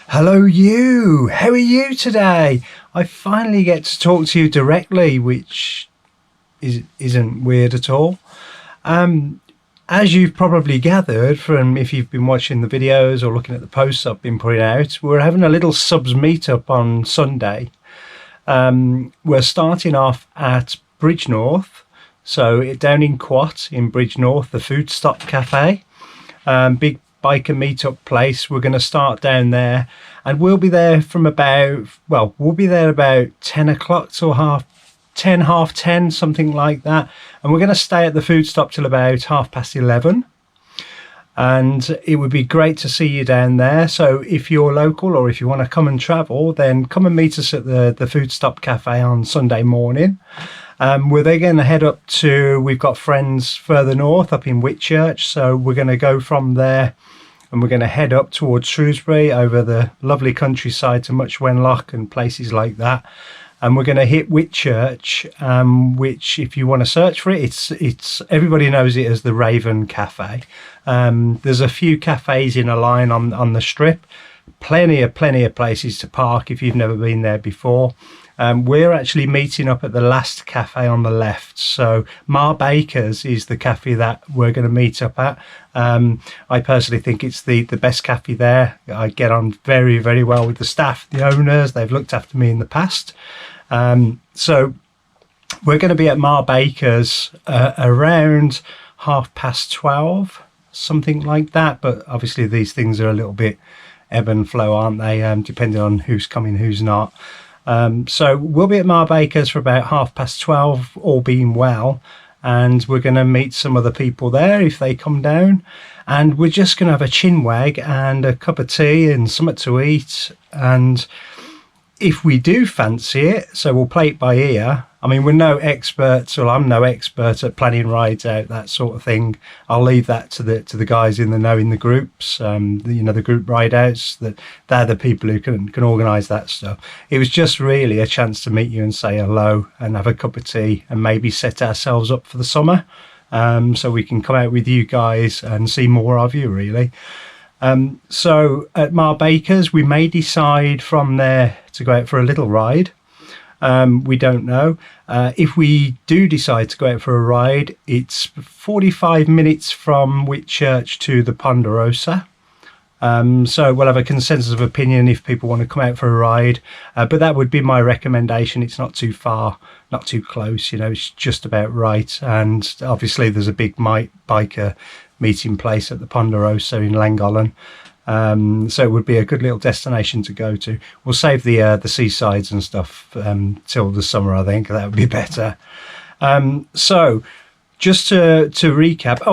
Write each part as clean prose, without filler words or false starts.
Hello you, how are you today? I finally get to talk to you directly, which isn't weird at all. As you've probably gathered from if you've been watching the videos or looking at the posts I've been putting out, we're having a little subs meetup on Sunday. We're starting off at Bridgnorth, so down in Quat in Bridgnorth, the Foodstopcafe, big biker meetup place. We're going to start down there, and we'll be there from about 10 o'clock till half 10, something like that, and we're going to stay at the food stop till about 11:30. And it would be great to see you down there. So if you're local or if you want to come and travel, then come and meet us at the Food Stop Cafe on Sunday morning. We're then going to head up to, we've got friends further north up in Whitchurch, so we're going to go from there and we're going to head up towards Shrewsbury over the lovely countryside to Much Wenlock and places like that. And we're going to hit Whitchurch, which, if you want to search for it, it's everybody knows it as the Raven Cafe. There's a few cafes in a line on the strip, plenty of places to park if you've never been there before. We're actually meeting up at the last cafe on the left. So Mabakers is the cafe that we're going to meet up at. I personally think it's the best cafe there. I get on very, very well with the staff, the owners. They've looked after me in the past. So we're going to be at Mabakers around 12:30, something like that. But obviously these things are a little bit ebb and flow, aren't they? Depending on who's coming, who's not. So we'll be at Mabakers for about 12:30, all being well, and we're going to meet some other people there if they come down, and we're just going to have a chin wag and a cup of tea and something to eat. And if we do fancy it, so we'll play it by ear. I mean, we're no experts, or I'm no expert at planning rides out, that sort of thing. I'll leave that to the guys in the know, in the groups, the group ride outs. That they're the people who can organise that stuff. It was just really a chance to meet you and say hello and have a cup of tea and maybe set ourselves up for the summer, so we can come out with you guys and see more of you, really. So at Mabakers, we may decide from there to go out for a little ride. We don't know. If we do decide to go out for a ride, it's 45 minutes from Whitchurch to the Ponderosa. So we'll have a consensus of opinion if people want to come out for a ride. But that would be my recommendation. It's not too far, not too close. It's just about right. And obviously there's a big biker meeting place at the Ponderosa in Llangollen. So it would be a good little destination to go to. We'll save the seasides and stuff till the summer. I think that would be better. So just to recap,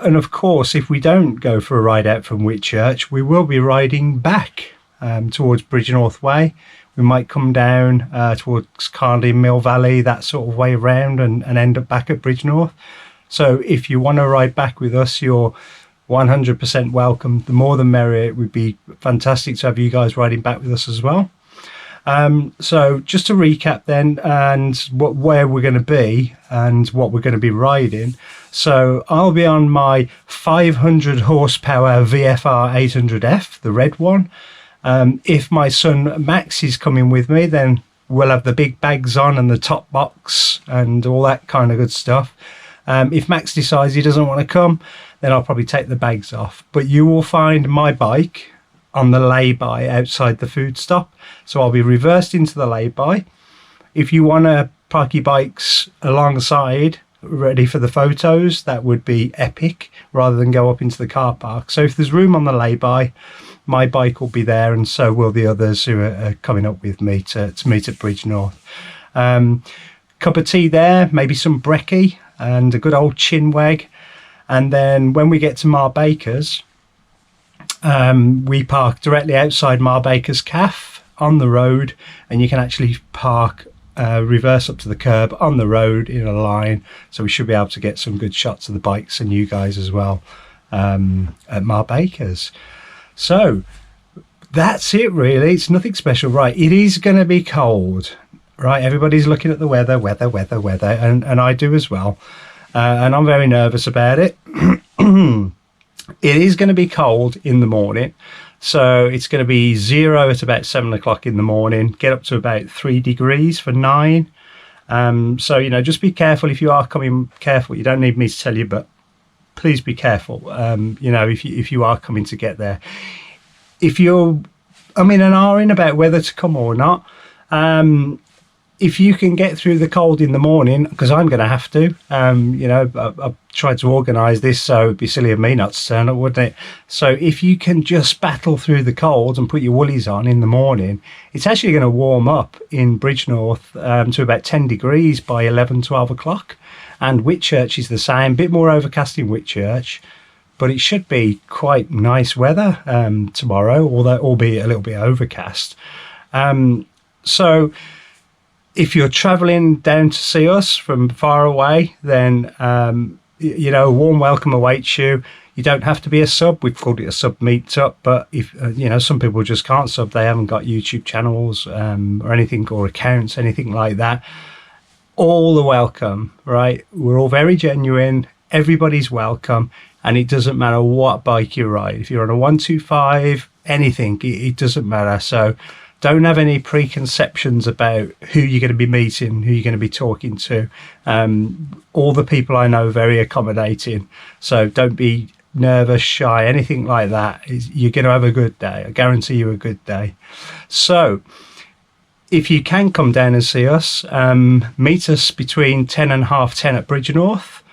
and of course, if we don't go for a ride out from Whitchurch, we will be riding back towards Bridgnorth Way. We might come down towards Carnley Mill Valley, that sort of way around, and end up back at Bridgnorth. So if you want to ride back with us, you're 100% welcome. The more the merrier. It would be fantastic to have you guys riding back with us as well. So just to recap then, and where we're going to be and what we're going to be riding. So I'll be on my 500 horsepower VFR800F, the red one. If my son Max is coming with me, then we'll have the big bags on and the top box and all that kind of good stuff. If Max decides he doesn't want to come, then I'll probably take the bags off. But you will find my bike on the lay-by outside the food stop. So I'll be reversed into the lay-by. If you want to park your bikes alongside, ready for the photos, that would be epic, rather than go up into the car park. So if there's room on the lay-by, my bike will be there, and so will the others who are coming up with me to meet at Bridgnorth. Cup of tea there, maybe some brekkie, and a good old chin wag. And then when we get to Mabakers, we park directly outside Mabakers Cafe on the road, and you can actually park reverse up to the curb on the road in a line, so we should be able to get some good shots of the bikes and you guys as well at Mabakers. So that's it, really. It's nothing special. Right, it is going to be cold. Right, everybody's looking at the weather, and I do as well. And I'm very nervous about it. It is going to be cold in the morning. So it's going to be 0 at about 7 o'clock in the morning, get up to about 3 degrees for 9. So, you know, just be careful if you are coming. Careful, you don't need me to tell you, but please be careful, you know, if you are coming to get there. If you're, an hour in about whether to come or not, if you can get through the cold in the morning, because I'm going to have to, you know, I've tried to organise this, so it'd be silly of me not to turn up, wouldn't it? So if you can just battle through the cold and put your woolies on in the morning, it's actually going to warm up in Bridgnorth to about 10 degrees by 11, 12 o'clock. And Whitchurch is the same, bit more overcast in Whitchurch, but it should be quite nice weather tomorrow, although albeit a little bit overcast. So if you're travelling down to see us from far away, then, you know, a warm welcome awaits you. You don't have to be a sub. We've called it a sub meetup, but if, you know, some people just can't sub. They haven't got YouTube channels or anything, or accounts, anything like that. All the welcome, right? We're all very genuine. Everybody's welcome. And it doesn't matter what bike you ride. If you're on a 125, anything, it doesn't matter. So don't have any preconceptions about who you're going to be meeting, who you're going to be talking to. All the people I know are very accommodating. So don't be nervous, shy, anything like that. You're going to have a good day. I guarantee you a good day. So if you can come down and see us, meet us between 10 and half 10 at Bridgnorth.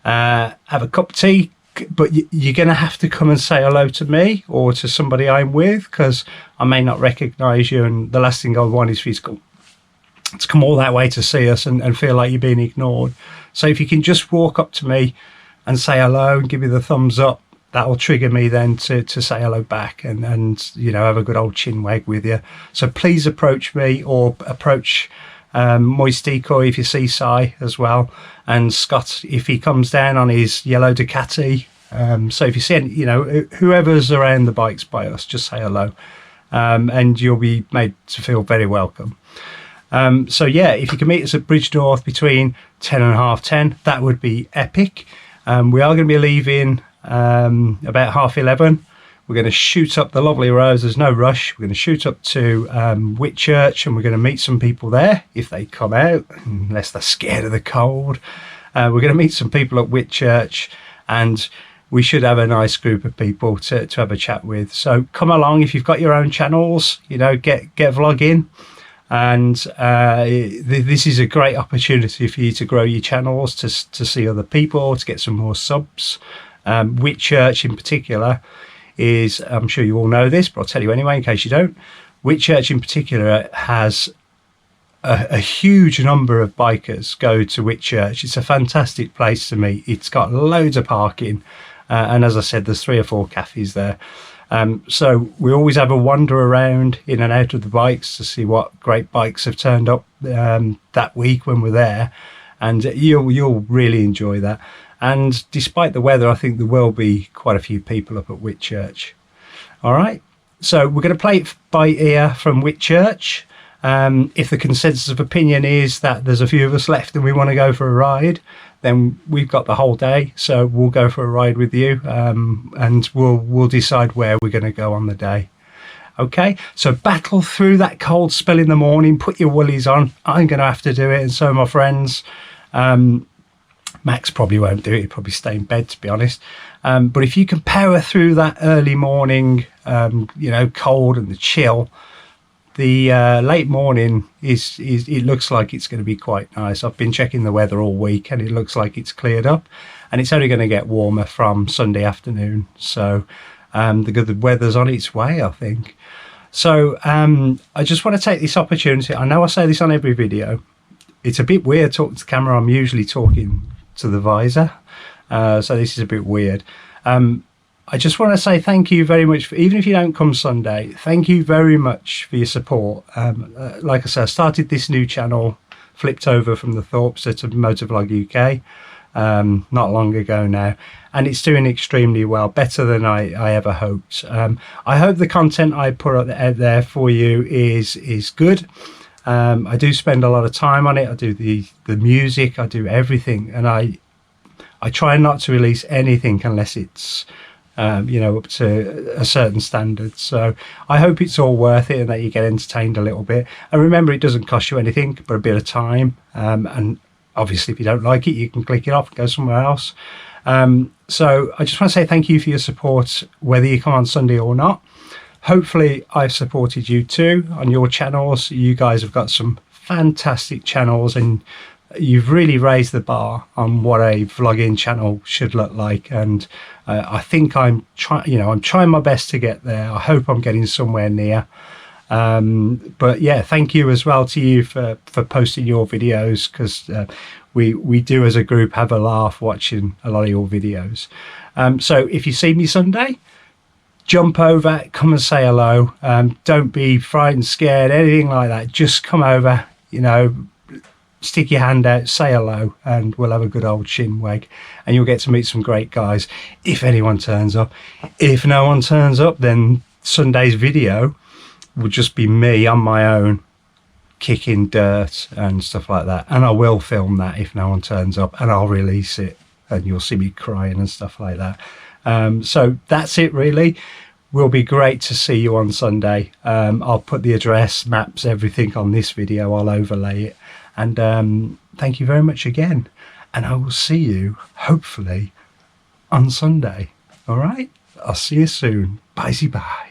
Have a cup of tea. But you're going to have to come and say hello to me or to somebody I'm with, because I may not recognise you, and the last thing I want is for you to come all that way to see us and feel like you're being ignored. So if you can just walk up to me and say hello and give me the thumbs up, that will trigger me then to say hello back and you know, have a good old chin wag with you. So please approach me, or approach Moist Decoy if you see Si as well, and Scott if he comes down on his yellow Ducati. So if you see any, you know, whoever's around the bikes by us, just say hello, and you'll be made to feel very welcome. So yeah, if you can meet us at Bridgnorth between 10 and half 10, that would be epic. We are going to be leaving about 11:30. We're going to shoot up the lovely roads. There's no rush. We're going to shoot up to Whitchurch, and we're going to meet some people there if they come out, unless they're scared of the cold. We're going to meet some people at Whitchurch, and we should have a nice group of people to have a chat with. So come along if you've got your own channels. You know, get vlogging, and this is a great opportunity for you to grow your channels, to see other people, to get some more subs. Whitchurch in particular is, I'm sure you all know this, but I'll tell you anyway in case you don't. Whitchurch in particular has a huge number of bikers go to Whitchurch. It's a fantastic place to meet. It's got loads of parking, and as I said, there's 3 or 4 cafes there. So we always have a wander around in and out of the bikes to see what great bikes have turned up that week when we're there, and you'll really enjoy that. And despite the weather, I think there will be quite a few people up at Whitchurch. All right, so we're going to play it by ear from Whitchurch. If the consensus of opinion is that there's a few of us left and we want to go for a ride, then we've got the whole day, so we'll go for a ride with you, and we'll decide where we're going to go on the day. Okay, so battle through that cold spell in the morning, put your woolies on. I'm going to have to do it, and so my friends. Max probably won't do it, he'll probably stay in bed, to be honest. But if you can power through that early morning, you know, cold and the chill, the late morning it looks like it's going to be quite nice. I've been checking the weather all week, and it looks like it's cleared up, and it's only going to get warmer from Sunday afternoon. So the weather's on its way, I think. So I just want to take this opportunity. I know I say this on every video. It's a bit weird talking to the camera. I'm usually talking to the visor, so this is a bit weird. I just want to say thank you very much, even if you don't come Sunday, thank you very much for your support. Like I said, I started this new channel, flipped over from the Thorpester to MotovlogUK not long ago now, and it's doing extremely well, better than I ever hoped. I hope the content I put out there for you is good. I do spend a lot of time on it. I do the music, I do everything, and I try not to release anything unless it's you know, up to a certain standard. So I hope it's all worth it and that you get entertained a little bit. And remember, it doesn't cost you anything but a bit of time. And obviously, if you don't like it, you can click it off and go somewhere else. So I just want to say thank you for your support, whether you come on Sunday or not. Hopefully I've supported you too on your channels. You guys have got some fantastic channels, and you've really raised the bar on what a vlogging channel should look like. And I think I'm trying my best to get there. I hope I'm getting somewhere near. But yeah, thank you as well to you for posting your videos, because we do as a group have a laugh watching a lot of your videos. So if you see me Sunday, jump over, come and say hello. Don't be frightened, scared, anything like that. Just come over, you know, stick your hand out, say hello, and we'll have a good old shinwag, and you'll get to meet some great guys if anyone turns up. If no one turns up, then Sunday's video will just be me on my own kicking dirt and stuff like that, and I will film that if no one turns up, and I'll release it and you'll see me crying and stuff like that. So that's it really. Will be great to see you on Sunday. I'll put the address, maps, everything on this video. I'll overlay it. And thank you very much again. And I will see you, hopefully, on Sunday. All right? I'll see you soon. Bye-bye.